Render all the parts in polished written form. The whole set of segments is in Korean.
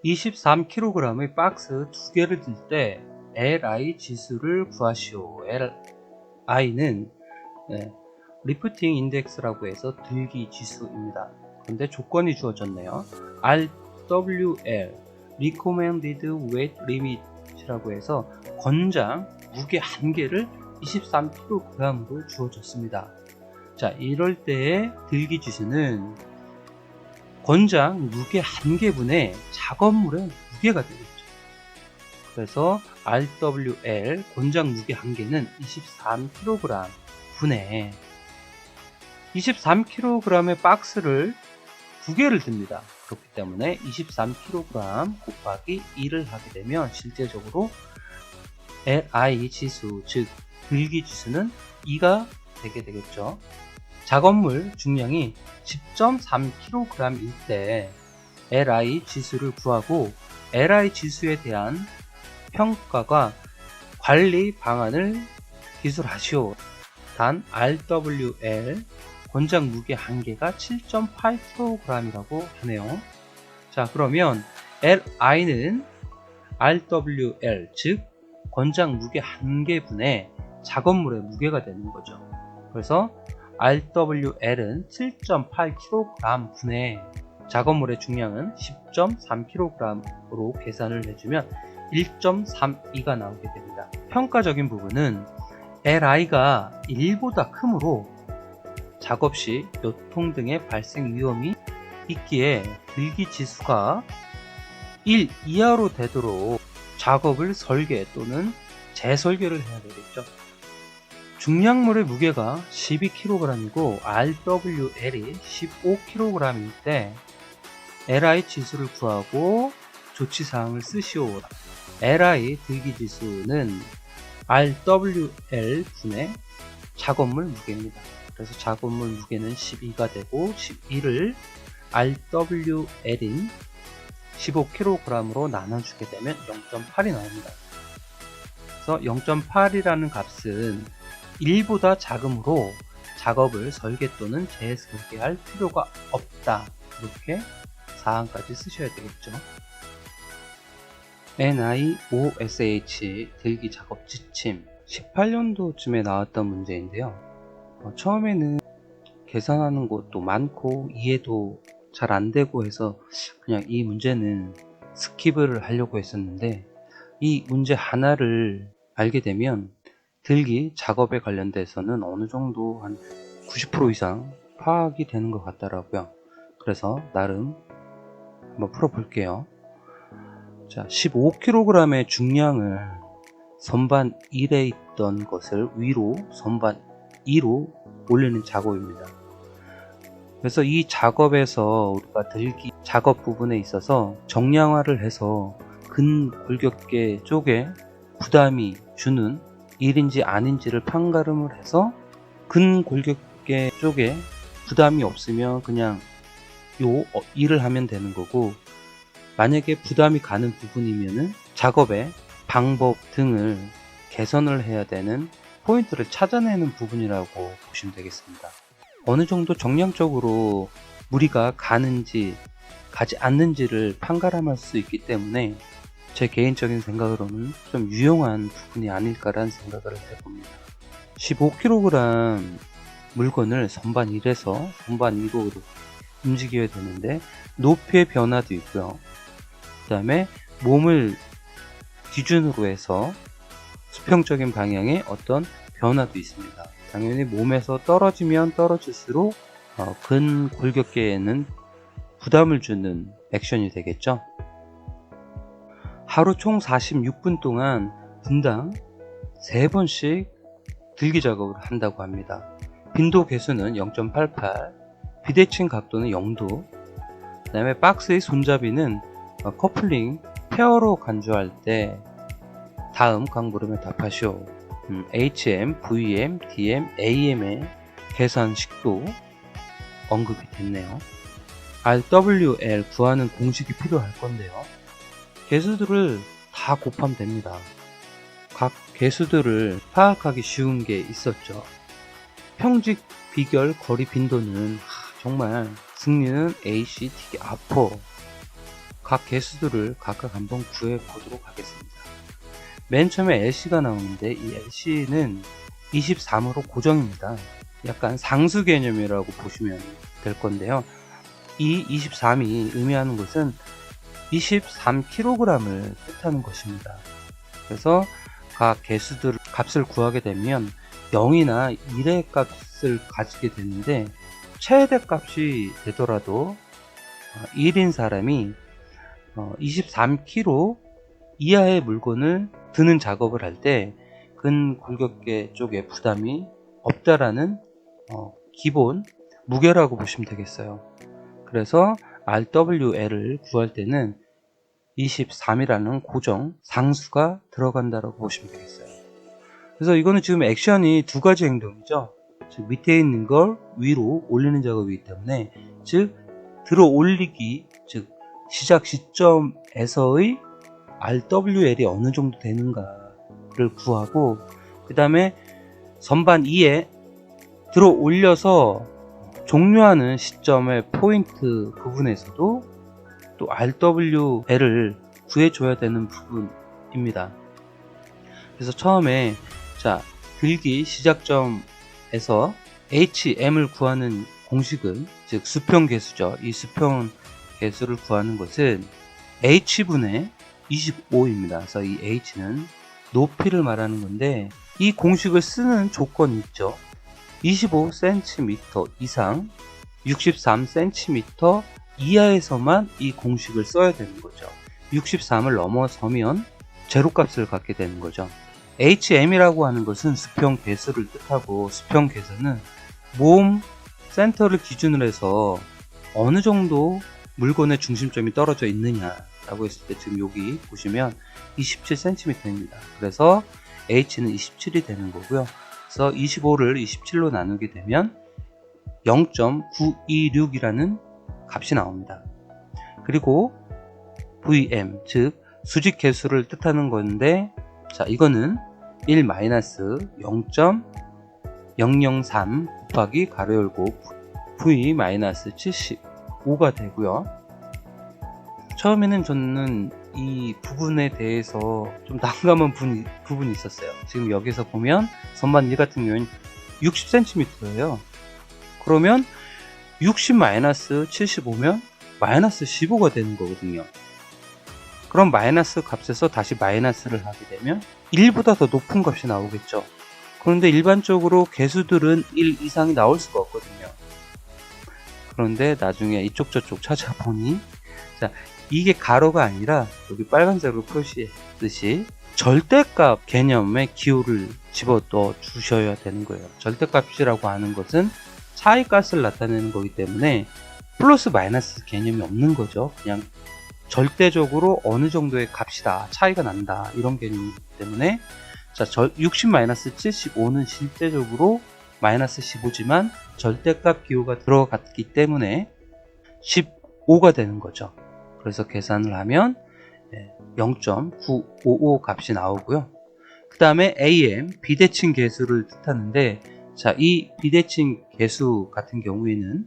23kg의 박스 2개를 들 때 Li 지수를 구하시오. Li는 리프팅 인덱스라고 해서 들기 지수입니다. 그런데 조건이 주어졌네요. RWL Recommended Weight Limit이라고 해서 권장 무게 한계를 23kg으로 주어졌습니다. 자, 이럴 때의 들기 지수는 권장 무게 한계분의 작업물의 무게가 되겠죠. 그래서 RWL 권장 무게 한계는 23kg 분의 23kg의 박스를 2개를 듭니다. 그렇기 때문에 23kg 곱하기 1을 하게 되면 실제적으로 Li 지수, 즉 들기 지수는 2가 되게 되겠죠. 작업물 중량이 10.3kg일 때 Li 지수를 구하고 Li 지수에 대한 평가가 관리 방안을 기술하시오. 단 RWL 권장 무게 한계가 7.8kg이라고 하네요. 자, 그러면 Li는 RWL, 즉 권장 무게 한계분의 작업물의 무게가 되는 거죠. 그래서 RWL은 7.8kg 분의 작업물의 중량은 10.3kg로 계산을 해주면 1.32가 나오게 됩니다. 평가적인 부분은 Li가 1보다 크므로 작업 시 요통 등의 발생 위험이 있기에 들기 지수가 1 이하로 되도록 작업을 설계 또는 재설계를 해야 되겠죠. 중량물의 무게가 12kg이고 RWL이 15kg일 때 Li 지수를 구하고 조치사항을 쓰시오. Li 들기 지수는 RWL 분의 작업물 무게입니다. 그래서 작업물 무게는 12가 되고 11을 RWL인 15kg으로 나눠주게 되면 0.8이 나옵니다. 그래서 0.8이라는 값은 1보다 작으므로 작업을 설계 또는 재설계할 필요가 없다. 이렇게 사항까지 쓰셔야 되겠죠. NIOSH 들기 작업 지침 18년도쯤에 나왔던 문제인데요. 처음에는 계산하는 것도 많고 이해도 잘 안되고 해서 그냥 이 문제는 스킵을 하려고 했었는데, 이 문제 하나를 알게 되면 들기 작업에 관련돼서는 어느 정도 한 90% 이상 파악이 되는 것 같더라고요. 그래서 나름 한번 풀어볼게요. 자, 15kg의 중량을 선반 1에 있던 것을 위로 선반 2로 올리는 작업입니다. 그래서 이 작업에서 우리가 들기 작업 부분에 있어서 정량화를 해서 근골격계 쪽에 부담이 주는 일인지 아닌지를 판가름을 해서 근골격계 쪽에 부담이 없으면 그냥 요 일을 하면 되는 거고, 만약에 부담이 가는 부분이면은 작업의 방법 등을 개선을 해야 되는 포인트를 찾아내는 부분이라고 보시면 되겠습니다. 어느 정도 정량적으로 무리가 가는지 가지 않는지를 판가름할 수 있기 때문에 제 개인적인 생각으로는 좀 유용한 부분이 아닐까라는 생각을 해봅니다. 15kg 물건을 선반 1에서 선반 2로 움직여야 되는데 높이의 변화도 있고요. 그 다음에 몸을 기준으로 해서 수평적인 방향의 어떤 변화도 있습니다. 당연히 몸에서 떨어지면 떨어질수록 근골격계에는 부담을 주는 액션이 되겠죠. 하루 총 46분 동안 분당 3번씩 들기 작업을 한다고 합니다. 빈도 개수는 0.88, 비대칭 각도는 0도, 그 다음에 박스의 손잡이는 커플링 페어로 간주할 때 다음 광물음에 답하시오. HM, VM, DM, AM의 계산식도 언급이 됐네요. RWL 구하는 공식이 필요할 건데요. 개수들을 다 곱하면 됩니다. 각 개수들을 파악하기 쉬운 게 있었죠. 평직 비결 거리 빈도는 정말 승리는 AC 되게 아파. 각 개수들을 각각 한번 구해 보도록 하겠습니다. 맨 처음에 LC가 나오는데 이 LC는 23으로 고정입니다. 약간 상수 개념이라고 보시면 될 건데요. 이 23이 의미하는 것은 23kg을 뜻하는 것입니다. 그래서 각 개수들 값을 구하게 되면 0이나 1의 값을 가지게 되는데, 최대 값이 되더라도 1인 사람이 23kg 이하의 물건을 드는 작업을 할 때 근골격계 쪽에 부담이 없다라는 기본 무게라고 보시면 되겠어요. 그래서 RWL을 구할 때는 23이라는 고정 상수가 들어간다라고 보시면 되겠어요. 그래서 이거는 지금 액션이 두 가지 행동이죠. 즉 밑에 있는 걸 위로 올리는 작업이기 때문에, 즉 들어 올리기, 즉 시작 시점에서의 RWL이 어느 정도 되는가를 구하고, 그 다음에 선반 2에 들어 올려서 종료하는 시점의 포인트 부분에서도 또 RWL을 구해줘야 되는 부분입니다. 그래서 처음에 들기 시작점에서 HM을 구하는 공식은, 즉 수평 개수죠. 이 수평 개수를 구하는 것은 H분의 25입니다. 그래서 이 H는 높이를 말하는 건데, 이 공식을 쓰는 조건이 있죠. 25cm 이상 63cm 이하에서만 이 공식을 써야 되는 거죠. 63을 넘어서면 제로값을 갖게 되는 거죠. HM이라고 하는 것은 수평 개수를 뜻하고, 수평 개수는 몸 센터를 기준으로 해서 어느 정도 물건의 중심점이 떨어져 있느냐 라고 했을 때, 지금 여기 보시면 27cm입니다. 그래서 H는 27이 되는 거고요. 그래서 25를 27로 나누게 되면 0.926이라는 값이 나옵니다. 그리고 VM, 즉 수직 개수를 뜻하는 건데, 이거는 1-0.003 곱하기 가로 열고 V-75가 되고요. 처음에는 저는 이 부분에 대해서 좀 난감한 부분이 있었어요. 지금 여기서 보면 선반 1 같은 경우는 60cm예요. 그러면 60-75면 마이너스 15가 되는 거거든요. 그럼 마이너스 값에서 다시 마이너스를 하게 되면 1보다 더 높은 값이 나오겠죠. 그런데 일반적으로 개수들은 1 이상이 나올 수가 없거든요. 그런데 나중에 이쪽 저쪽 찾아보니, 이게 가로가 아니라 여기 빨간색으로 표시했듯이 절대값 개념의 기호를 집어넣어 주셔야 되는 거예요. 절대값이라고 하는 것은 차이값을 나타내는 거기 때문에 플러스 마이너스 개념이 없는 거죠. 그냥 절대적으로 어느 정도의 값이다, 차이가 난다, 이런 개념이기 때문에 60-75는 실제적으로 마이너스 15지만 절대값 기호가 들어갔기 때문에 15가 되는 거죠. 그래서 계산을 하면 0.955 값이 나오고요. 그 다음에 AM, 비대칭 개수를 뜻하는데, 이 비대칭 개수 같은 경우에는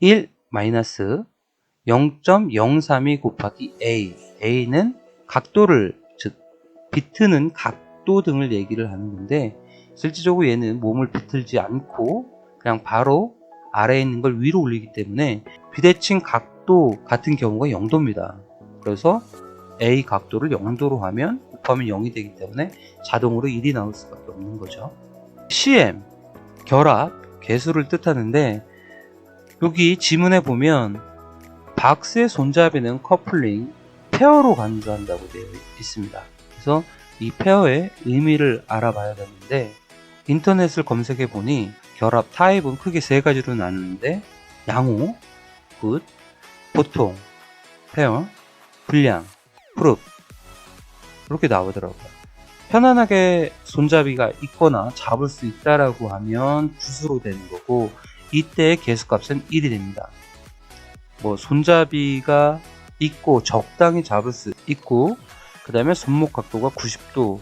1-0.032 곱하기 A, A는 각도를, 즉 비트는 각도 등을 얘기를 하는 건데, 실질적으로 얘는 몸을 비틀지 않고 그냥 바로 아래에 있는 걸 위로 올리기 때문에 비대칭 각도 같은 경우가 0도입니다. 그래서 A 각도를 0도로 하면 곱하면 0이 되기 때문에 자동으로 1이 나올 수밖에 없는 거죠. CM, 결합, 개수를 뜻하는데, 여기 지문에 보면 박스의 손잡이는 커플링, 페어로 간주한다고 되어 있습니다. 그래서 이 페어의 의미를 알아봐야 되는데, 인터넷을 검색해 보니 결합 타입은 크게 세 가지로 나누는데, 양호, 굿, 보통, 페어, 불량, 프룹, 이렇게 나오더라고요. 편안하게 손잡이가 있거나 잡을 수 있다라고 하면 굿으로 되는 거고, 이때의 개수값은 1이 됩니다. 손잡이가 있고 적당히 잡을 수 있고, 그 다음에 손목 각도가 90도,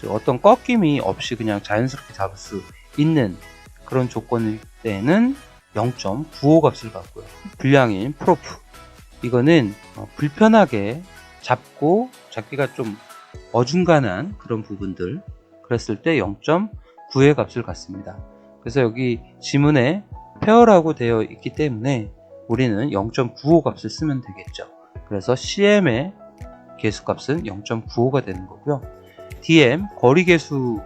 어떤 꺾임이 없이 그냥 자연스럽게 잡을 수 있는 그런 조건일 때는 0.95 값을 갖고요. 불량인 프로프, 이거는 불편하게 잡기가 좀 어중간한 그런 부분들, 그랬을 때 0.9의 값을 갖습니다. 그래서 여기 지문에 페어라고 되어 있기 때문에 우리는 0.95 값을 쓰면 되겠죠. 그래서 CM의 개수값은 0.95가 되는 거고요. DM 거리 개수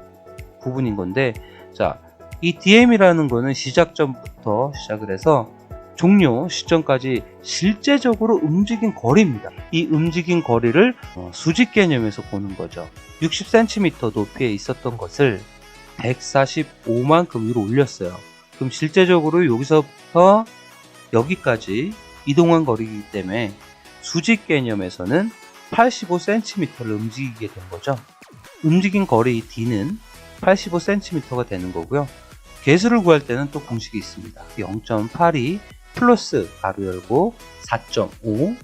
부분인 건데, 자, 이 DM이라는 거는 시작점부터 시작을 해서 종료 시점까지 실제적으로 움직인 거리입니다. 이 움직인 거리를 수직 개념에서 보는 거죠. 60cm 높이에 있었던 것을 145만큼 위로 올렸어요. 그럼 실제적으로 여기서부터 여기까지 이동한 거리이기 때문에 수직 개념에서는 85cm를 움직이게 된 거죠. 움직인 거리 D는 85cm가 되는 거고요. 개수를 구할 때는 또 공식이 있습니다. 0.82 플러스 가로 열고 4.5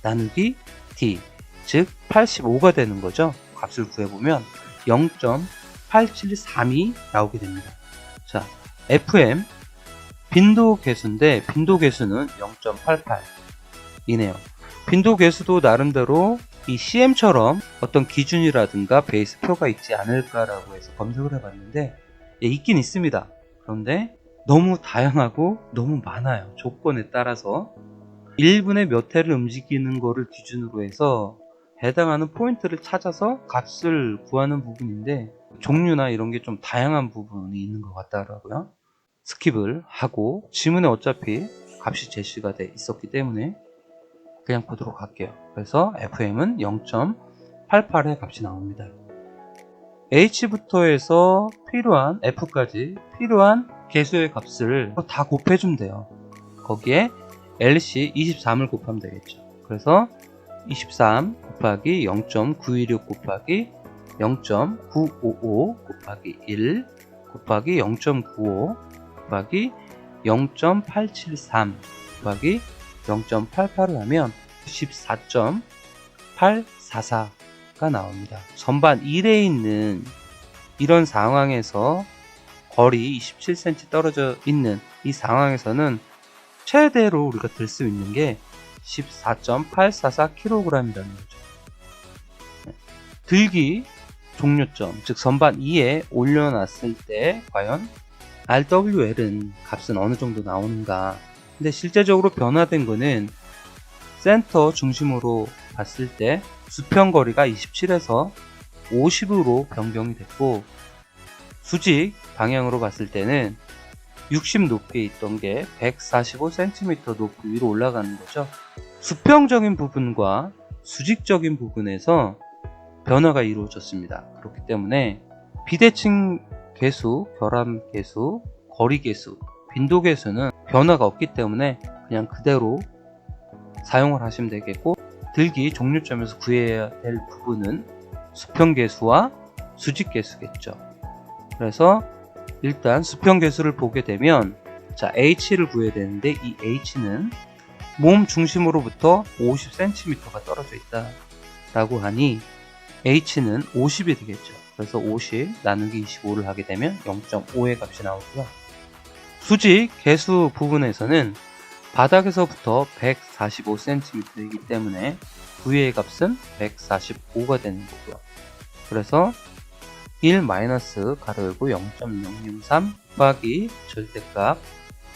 나누기 D, 즉 85가 되는 거죠. 값을 구해보면 0.8732 나오게 됩니다. 자, FM 빈도 개수인데 빈도 개수는 0.88 이네요. 빈도 개수도 나름대로 이 CM처럼 어떤 기준이라든가 베이스표가 있지 않을까라고 해서 검색을 해봤는데, 예, 있긴 있습니다. 그런데 너무 다양하고 너무 많아요. 조건에 따라서 1분에 몇 회를 움직이는 거를 기준으로 해서 해당하는 포인트를 찾아서 값을 구하는 부분인데, 종류나 이런 게 좀 다양한 부분이 있는 것 같더라고요. 스킵을 하고 지문에 어차피 값이 제시가 돼 있었기 때문에 그냥 보도록 할게요. 그래서 FM은 0.88의 값이 나옵니다. H부터 해서 필요한 F까지 필요한 개수의 값을 다 곱해주면 돼요. 거기에 LC 23을 곱하면 되겠죠. 그래서 23 곱하기 0.916 곱하기 0.955 곱하기 1 곱하기 0.95 곱하기 0.873 곱하기 0.88을 하면 14.844가 나옵니다. 전반 1에 있는 이런 상황에서 거리 27cm 떨어져 있는 이 상황에서는 최대로 우리가 들 수 있는 게 14.844kg이라는 거죠. 들기 종료점, 즉 선반 2에 올려놨을 때 과연 RWL은 값은 어느 정도 나오는가. 근데 실제적으로 변화된 거는 센터 중심으로 봤을 때 수평 거리가 27에서 50으로 변경이 됐고, 수직 방향으로 봤을 때는 60 높이에 있던 게 145cm 높이 위로 올라가는 거죠. 수평적인 부분과 수직적인 부분에서 변화가 이루어졌습니다. 그렇기 때문에 비대칭 개수, 결함 개수, 거리 개수, 빈도 개수는 변화가 없기 때문에 그냥 그대로 사용을 하시면 되겠고, 들기 종료점에서 구해야 될 부분은 수평 개수와 수직 개수겠죠. 그래서 일단 수평 개수를 보게 되면, 자, H를 구해야 되는데 이 H는 몸 중심으로부터 50cm가 떨어져 있다 라고 하니 H는 50이 되겠죠. 그래서 50 나누기 25를 하게 되면 0.5의 값이 나오고요. 수직 개수 부분에서는 바닥에서부터 145cm이기 때문에 V의 값은 145가 되는 거고요. 그래서 1 마이너스 가로 열고 0.003 곱하기 절대값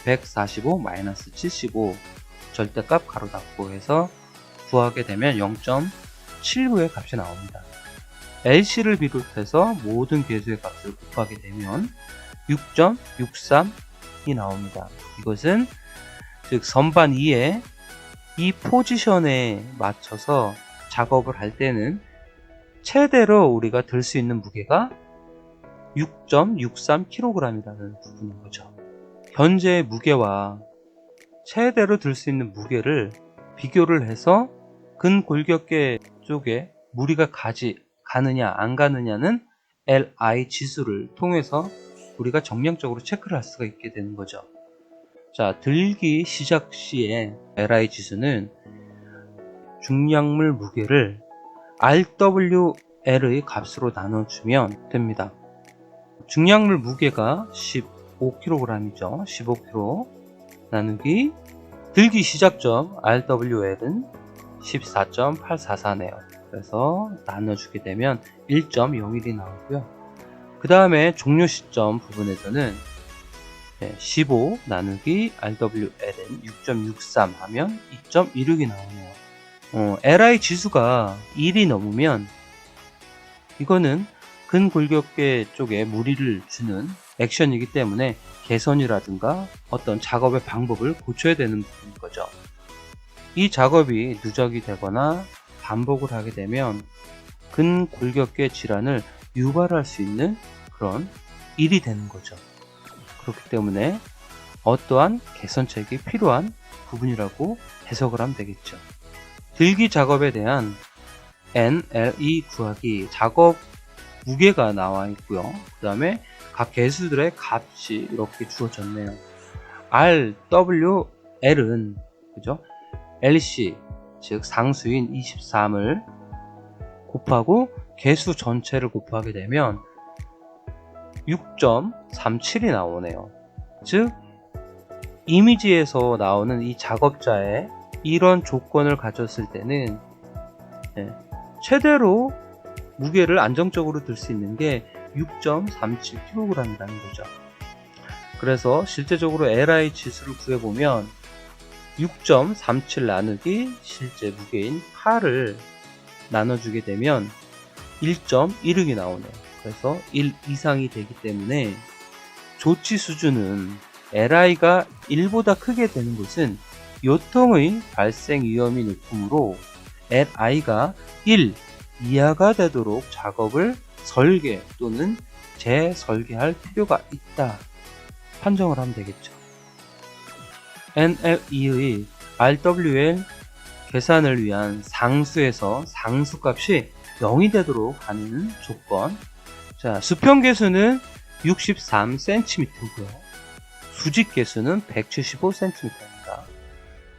145 마이너스 75 절대값 가로 닫고 해서 구하게 되면 0.79의 값이 나옵니다. LC를 비롯해서 모든 개수의 값을 곱하게 되면 6.63이 나옵니다. 이것은 즉 선반 2에 이 포지션에 맞춰서 작업을 할 때는 최대로 우리가 들 수 있는 무게가 6.63kg이라는 부분인 거죠. 현재의 무게와 최대로 들 수 있는 무게를 비교를 해서 근골격계 쪽에 무리가 가느냐 안 가느냐는 LI 지수를 통해서 우리가 정량적으로 체크를 할 수가 있게 되는 거죠. 자, 들기 시작 시에 LI 지수는 중량물 무게를 RWL의 값으로 나눠주면 됩니다. 중량물 무게가 15kg이죠. 15kg 나누기 들기 시작점 RWL은 14.844네요. 그래서 나눠주게 되면 1.01이 나오고요. 그 다음에 종료 시점 부분에서는 15 나누기 RWL은 6.63 하면 2.16이 나오네요. LI 지수가 1이 넘으면 이거는 근골격계 쪽에 무리를 주는 액션이기 때문에 개선이라든가 어떤 작업의 방법을 고쳐야 되는 부분인 거죠. 이 작업이 누적이 되거나 반복을 하게 되면 근골격계 질환을 유발할 수 있는 그런 일이 되는 거죠. 그렇기 때문에 어떠한 개선책이 필요한 부분이라고 해석을 하면 되겠죠. 들기 작업에 대한 NLE 구하기 작업 무게가 나와 있고요. 그 다음에 각 개수들의 값이 이렇게 주어졌네요. RWL은 그죠? LC 즉 상수인 23을 곱하고 개수 전체를 곱하게 되면 6.37이 나오네요. 즉 이미지에서 나오는 이 작업자의 이런 조건을 가졌을 때는 최대로 무게를 안정적으로 들 수 있는 게 6.37kg이라는 거죠. 그래서 실제적으로 LI 지수를 구해보면 6.37 나누기 실제 무게인 8을 나눠주게 되면 1.16이 나오네요. 그래서 1 이상이 되기 때문에 조치 수준은 LI가 1보다 크게 되는 것은 요통의 발생 위험이 높으므로 LI가 1 이하가 되도록 작업을 설계 또는 재설계할 필요가 있다 판정을 하면 되겠죠. NLE의 RWL 계산을 위한 상수에서 상수값이 0이 되도록 하는 조건. 자, 수평 개수는 63cm고요. 수직 개수는 175cm입니다.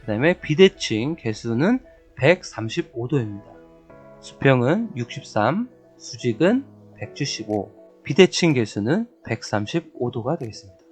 그 다음에 비대칭 개수는 135도입니다. 수평은 63, 수직은 175, 비대칭 개수는 135도가 되겠습니다.